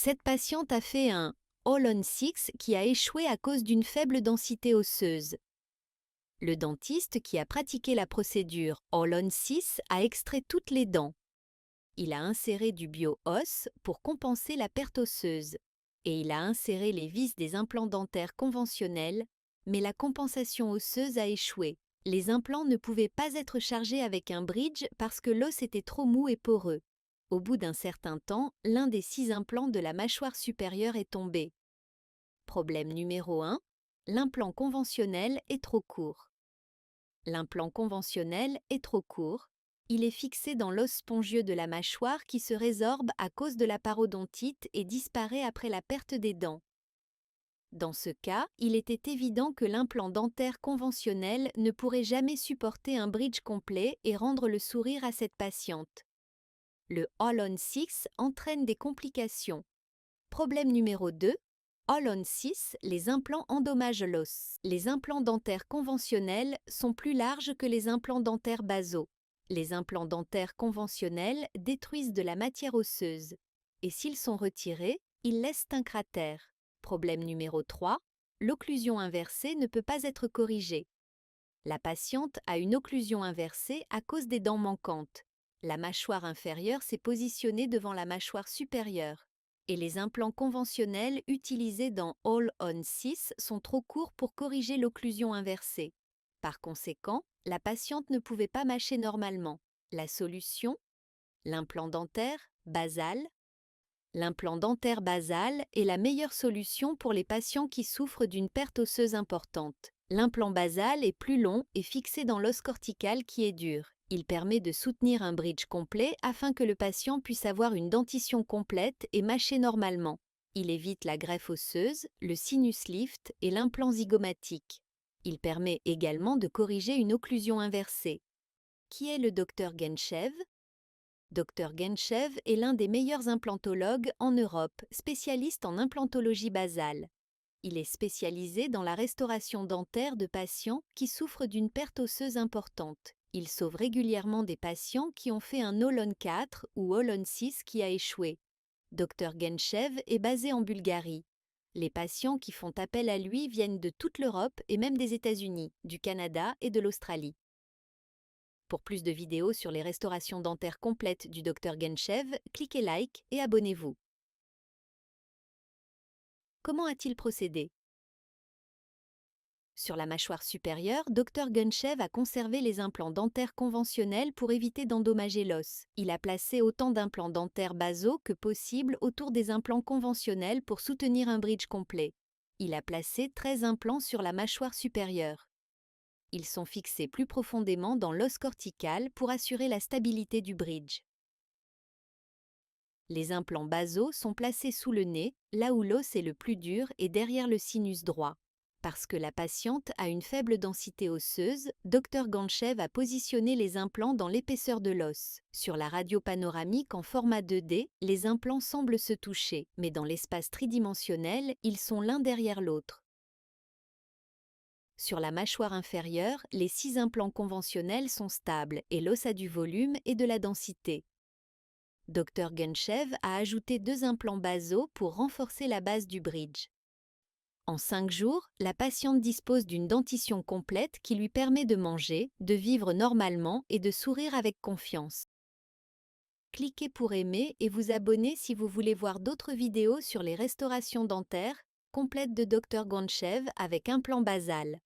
Cette patiente a fait un All-on-6 qui a échoué à cause d'une faible densité osseuse. Le dentiste qui a pratiqué la procédure All-on-6 a extrait toutes les dents. Il a inséré du bio-os pour compenser la perte osseuse. Et il a inséré les vis des implants dentaires conventionnels, mais la compensation osseuse a échoué. Les implants ne pouvaient pas être chargés avec un bridge parce que l'os était trop mou et poreux. Au bout d'un certain temps, l'un des 6 implants de la mâchoire supérieure est tombé. Problème numéro 1, l'implant conventionnel est trop court. L'implant conventionnel est trop court. Il est fixé dans l'os spongieux de la mâchoire qui se résorbe à cause de la parodontite et disparaît après la perte des dents. Dans ce cas, il était évident que l'implant dentaire conventionnel ne pourrait jamais supporter un bridge complet et rendre le sourire à cette patiente. Le All-on-6 entraîne des complications. Problème numéro 2. All-on-6, les implants endommagent l'os. Les implants dentaires conventionnels sont plus larges que les implants dentaires basaux. Les implants dentaires conventionnels détruisent de la matière osseuse. Et s'ils sont retirés, ils laissent un cratère. Problème numéro 3. L'occlusion inversée ne peut pas être corrigée. La patiente a une occlusion inversée à cause des dents manquantes. La mâchoire inférieure s'est positionnée devant la mâchoire supérieure. Et les implants conventionnels utilisés dans All-on-6 sont trop courts pour corriger l'occlusion inversée. Par conséquent, la patiente ne pouvait pas mâcher normalement. La solution? L'implant dentaire basal. L'implant dentaire basal est la meilleure solution pour les patients qui souffrent d'une perte osseuse importante. L'implant basal est plus long et fixé dans l'os cortical qui est dur. Il permet de soutenir un bridge complet afin que le patient puisse avoir une dentition complète et mâcher normalement. Il évite la greffe osseuse, le sinus lift et l'implant zygomatique. Il permet également de corriger une occlusion inversée. Qui est le Dr Genchev? Dr Genchev est l'un des meilleurs implantologues en Europe, spécialiste en implantologie basale. Il est spécialisé dans la restauration dentaire de patients qui souffrent d'une perte osseuse importante. Il sauve régulièrement des patients qui ont fait un All-on-4 ou All-on-6 qui a échoué. Dr Genchev est basé en Bulgarie. Les patients qui font appel à lui viennent de toute l'Europe et même des États-Unis, du Canada et de l'Australie. Pour plus de vidéos sur les restaurations dentaires complètes du Dr Genchev, cliquez like et abonnez-vous. Comment a-t-il procédé? Sur la mâchoire supérieure, Dr Genchev a conservé les implants dentaires conventionnels pour éviter d'endommager l'os. Il a placé autant d'implants dentaires basaux que possible autour des implants conventionnels pour soutenir un bridge complet. Il a placé 13 implants sur la mâchoire supérieure. Ils sont fixés plus profondément dans l'os cortical pour assurer la stabilité du bridge. Les implants basaux sont placés sous le nez, là où l'os est le plus dur et derrière le sinus droit. Parce que la patiente a une faible densité osseuse, Dr Genchev a positionné les implants dans l'épaisseur de l'os. Sur la radio panoramique en format 2D, les implants semblent se toucher, mais dans l'espace tridimensionnel, ils sont l'un derrière l'autre. Sur la mâchoire inférieure, les 6 implants conventionnels sont stables et l'os a du volume et de la densité. Dr Genchev a ajouté 2 implants basaux pour renforcer la base du bridge. En 5 jours, la patiente dispose d'une dentition complète qui lui permet de manger, de vivre normalement et de sourire avec confiance. Cliquez pour aimer et vous abonner si vous voulez voir d'autres vidéos sur les restaurations dentaires complètes de Dr Genchev avec implant basal.